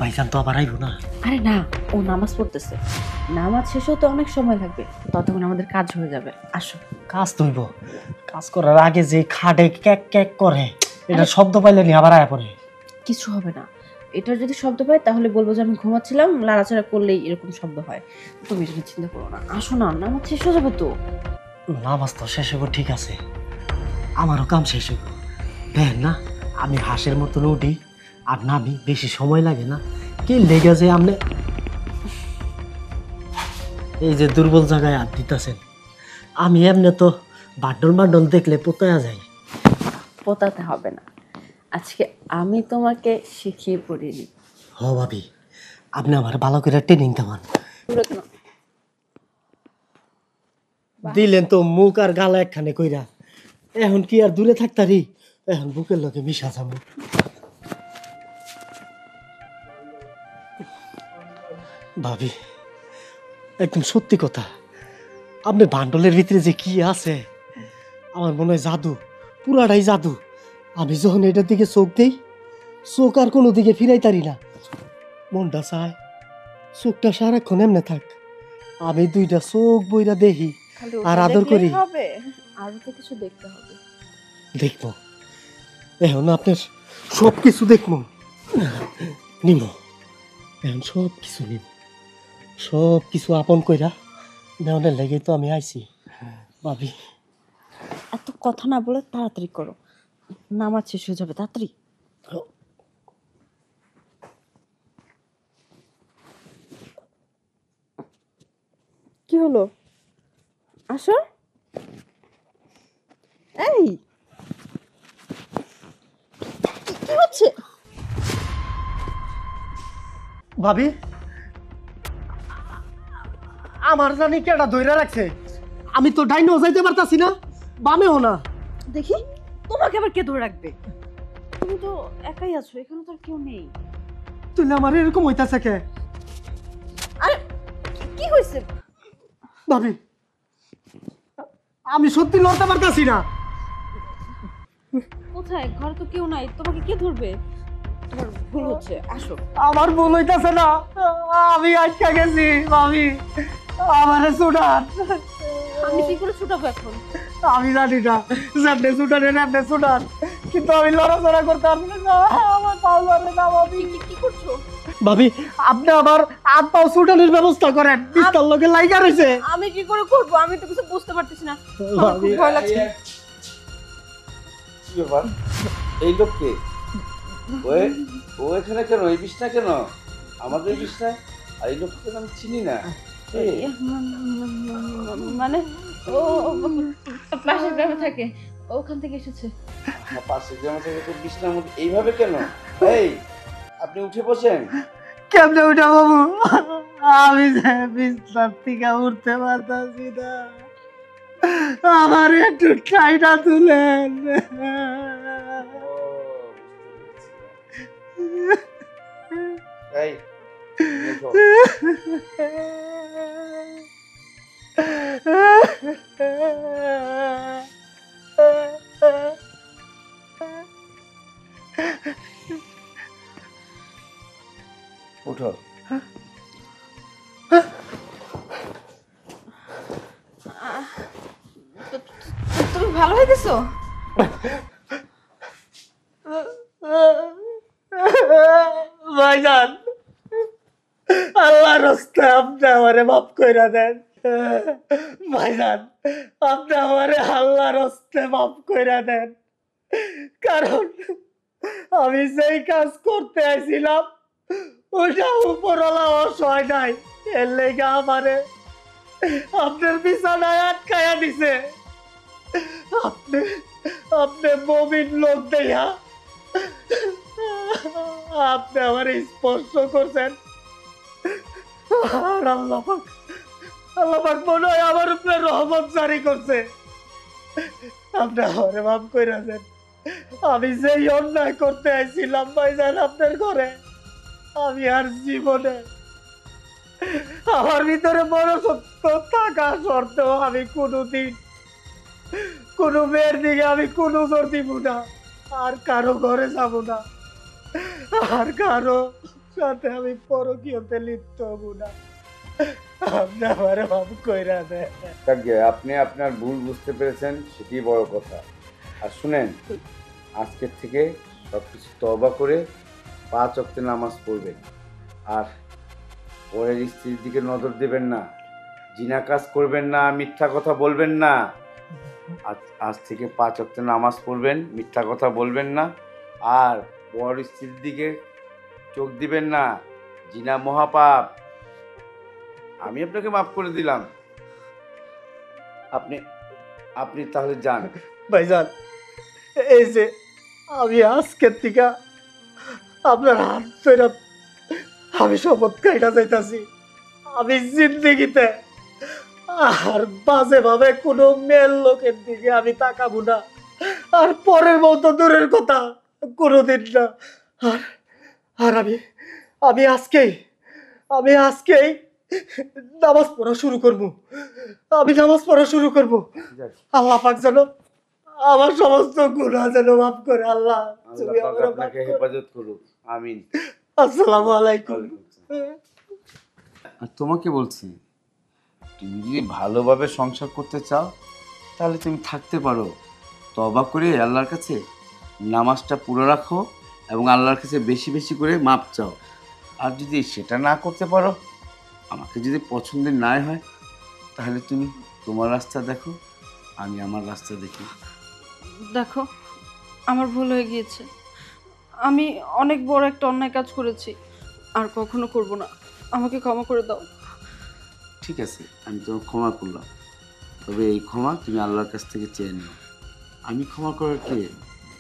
ভাইজান তো আবার আইব না? আরে না, ও নামাজ পড়তেছে। নামাজ শেষ হতে অনেক সময় লাগবে, ততক্ষণ আমাদের কাজ হয়ে যাবে। আসো। কাজ তো হইব, কাজ করার আগে যে খাটে ক্যাক ক্যাক করে এটা শব্দ পাইলে নি আবার আয়া পড়ে। কিছু হবে না, এটার যদি শব্দ পাই তাহলে বলবো যে আমি ঘুমাচ্ছিলাম, লাড়াচাড়া করলেই এরকম শব্দ হয়। তুমি এটা নিয়ে চিন্তা করো না, আসো না, নামাজ শেষ হয়ে যাবে তো। নামাজ তো শেষ হইব ঠিক আছে, আমারও কাম শেষ হইব। দেখেন না, আমি হাঁসের মতন উঠি আর নামি, বেশি সময় লাগে না। কি লেগে যে আপনি এই যে দুর্বল জায়গায় হাত দিতেছেন, আমি এমনি তো বান্ডল বান্ডল দেখলে পোতায়া যাই। পোতাতে হবে না, আজকে আমি তোমাকে শিখিয়ে পড়িয়ে দিই। হ ভাবি, আপনি আমার ভালো করে ট্রেনিং দেওয়ান। দিলেন তো মুখ আর গালা একখানে কইরা, এখন কি আর দূরে থাকতারি? এখন বুকের লগে মিশা যাবো। ভাবি, একদম সত্যি কথা, আপনি বান্ডলের ভিতরে যে কি আছে আমার মনে হয় জাদু, পুরাটাই জাদু। আমি যখন এটার দিকে চোখ দেই, চোখ আর কোনো দিকে ফিরাইতারি না। মনটা চায় চোখটা সারাক্ষণ এমনে থাক, আমি দুইটা চোখ বইরা দেখি আর আদর করি। হবে, আরো তো কিছু দেখতে হবে। দেখবো, এখন আপনার সব কিছু দেখবো, নিব, এখন সব কিছু নিব, সব কিছু আপন কইরা নেওয়ার লেগে তো আমি আইছি। ভাবি, এত কথা না বলে তাড়াতাড়ি করো, নামাজ শেষ হয়ে যাবে, তাড়াতাড়ি। কি হলো? আসো। এই কি হচ্ছে? ভাবি, আমার জানি কেডা ধইরা রাখছে, আমি তো ডাইনেও যাইতে পারতাছি না, বামেও না। দেখি, তোমাকে আবার কে ধরে রাখবে? তুমি তো একাই আছো, এখানে তো আর কেউ নেই। তুই আমার এরকম হইতাছে কে? আরে কি হয়েছে? ভাবি, আমি সত্যি লড়তে পারতাছি না। কোথায়? ঘরে তো কেউ নাই, তোমাকে কে ধরবে? তোমার ভুল হচ্ছে, আসো। আমার ভুল হইতাছে না, আমি আটকা গেছি। ভাবি, আমারে ছুটান। আমি কি করে ছুটাবো এখন? আমি জানি না যেমনে ছুটান এমনি ছুটান, কিন্তু আমি লড়াচড়া করতে পারবো না, আমার পাও ধরে না। ভাবি, কি করছো? ভাবি, আপনি আমার হাত পাও ছুটানোর ব্যবস্থা করেন, বিস্তার লোকে লাইগা রয়েছে। আমি কি করে করবো? আমি তো কিছু বুঝতে পারতেছি না, আমার ভাবি, খুব ভয় লাগছে। কি ব্যাপার? এই লোককে ও এখানে কেন? এই বিছনা কেন? আমাদের বিছনায়? আর এই লোককে তো আমি চিনি না। কে? মানে ও পাশের গ্রামে থাকে, ওখান থেকে এসেছে। আমার পাশের গ্রামে থেকে তো বিছনার মধ্যে এইভাবে কেন? এই, আপনি উঠে বসেন। কেমনে উঠা বাবু? আমি যে বিছনার থেকে উঠতে পারতাছি না, আমার একটু ঠাইটা তুলেন। এই, উঠো। উঠো। তুমি ভালো হয়ে গেছো? ভাইজান, আল্লাহর রাস্তায় আপনি আমারে মাফ কইরা দেন। ভাইজান, আপনি আমারে আল্লাহর রাস্তায় মাফ কইরা দেন, কারণ আমি যেই কাজ করতে আইছিলাম ওইটা উপরওয়ালা অসহায় নাই, এর লেগে আমারে আপনার বিছানায় আটকায়া দিছে। আপনি আপনি মুমিন লোক দেয়া আপনি আমার স্পর্শ করছেন, আর আল্লাহ পাক মনে হয় আমার উপরে রহমত জারি করছে। আপনি আমারে মাফ কইরা দেন। আমি যেই অন্যায় করতে আইছিলাম ভাইজান আপনার ঘরে, আমি আর জীবনে আমার ভিতরে বড় সত্য থাকা সত্ত্বেও আমি কোনোদিন কোনো মেয়ের দিকে আমি কোনো জোর দিব না, আর কারো ঘরে যাব না, আর কারো সাথে আমি পরকীয়তে লিপ্ত হব না। আপনি আমারে মাফ কইরা দেন। যাকগে, আপনি আপনার ভুল বুঝতে পেরেছেন, সেটি বড় কথা। আর শুনেন, আজকের থেকে সব কিছু তওবা করে 5 ওয়াক্ত নামাজ পড়বেন। আর পরের স্ত্রীর দিকে নজর দেবেন না, জিনা কাজ করবেন না, মিথ্যা কথা বলবেন না। আজ থেকে 5 ওয়াক্ত নামাজ পড়বেন, মিথ্যা কথা বলবেন না, আর পর স্ত্রীর দিকে চোখ দিবেন না। জিনা মহাপাপ। আমি আপনাকে মাফ করে দিলাম। আপনি আপনি তাহলে যান। ভাইজান, এই যে আমি আজকের থেকে আপনার হাত ধরে আমি শপথ খাইটা যাইতাছি, আমি জিন্দগিতে আর বাজে ভাবে কোনো মেয়ের লোকের দিকে আমি তাকাবো না। আর পরের মতো দূরের কথা কোনোদিন না। আর আর আমি আজকেই নামাজ পড়া শুরু করবো। আমি নামাজ পড়া শুরু করবো। আল্লাহ পাক যেন আমার সমস্ত গুনাহ যেন মাফ করে। আল্লাহ, তুমি আল্লাহ পাক আমারে মাফ আপনাকে করো। হেফাজত করুক। আমিন। আসসালামু আলাইকুম। আর তোমাকে বলছি, তুমি যদি ভালোভাবে সংসার করতে চাও তাহলে তুমি থাকতে পারো। তওবা করে আল্লাহর কাছে নামাজটা পুরো রাখো এবং আল্লাহর কাছে বেশি বেশি করে মাপ চাও। আর যদি সেটা না করতে পারো, আমাকে যদি পছন্দের না হয়, তাহলে তুমি তোমার রাস্তা দেখো, আমি আমার রাস্তা দেখি। দেখো, আমার ভুল হয়ে গিয়েছে। আমি অনেক বড় একটা অন্যায় কাজ করেছি, আর কখনো করব না। আমাকে ক্ষমা করে দাও। ঠিক আছে, আমি তোমাকে ক্ষমা করলাম, তবে এই ক্ষমা তুমি আল্লাহর কাছ থেকে চেয়ে নিও। আমি ক্ষমা করার কে?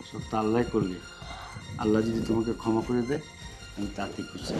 সব তো আল্লাহ করবে। আল্লাহ যদি তোমাকে ক্ষমা করে দেয়, আমি তাতে খুশি।